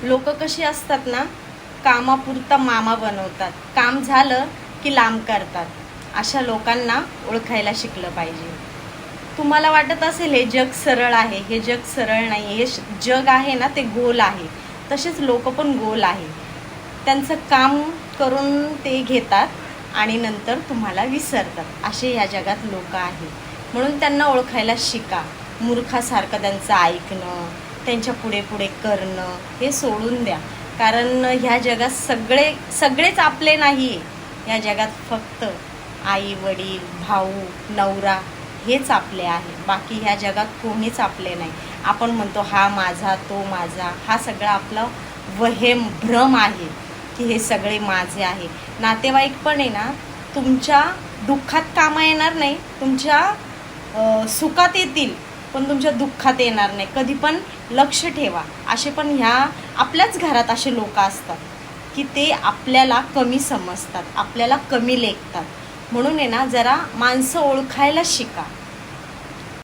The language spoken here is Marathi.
लोक कशी असतात ना, कामापुरता मामा बनवतात, काम झालं की लांब करतात. अशा लोकांना ओळखायला शिकलं पाहिजे. तुम्हाला वाटत असेल हे जग सरळ आहे, हे जग सरळ नाही. हे जग आहे ना, ते गोल आहे. तसेच लोक पण गोल आहे. त्यांचं काम करून ते घेतात आणि नंतर तुम्हाला विसरतात. असे ह्या जगात लोक आहेत. म्हणून त्यांना ओळखायला शिका. मूर्खासारखं त्यांचं ऐकणं, त्यांच्या पुढे पुढे करणं हे सोडून द्या. कारण ह्या जगात सगळेच आपले नाही आहे. या जगात फक्त आई वडील, भाऊ, नवरा हेच आपले आहे. बाकी ह्या जगात कोणीच आपले नाही. आपण म्हणतो हा माझा, तो माझा. हा सगळा आपला वहेम, भ्रम आहे की हे सगळे माझे आहे. नातेवाईक पण आहे ना, तुमच्या दुःखात कामा येणार नाही, तुमच्या सुखात येतील पण तुमच्या दुःखात येणार नाही. कधी पण लक्ष ठेवा. असे पण ह्या आपल्याच घरात असे लोक असतात की ते आपल्याला कमी समजतात, आपल्याला कमी लेखतात. म्हणून आहे ना, जरा माणसं ओळखायला शिका.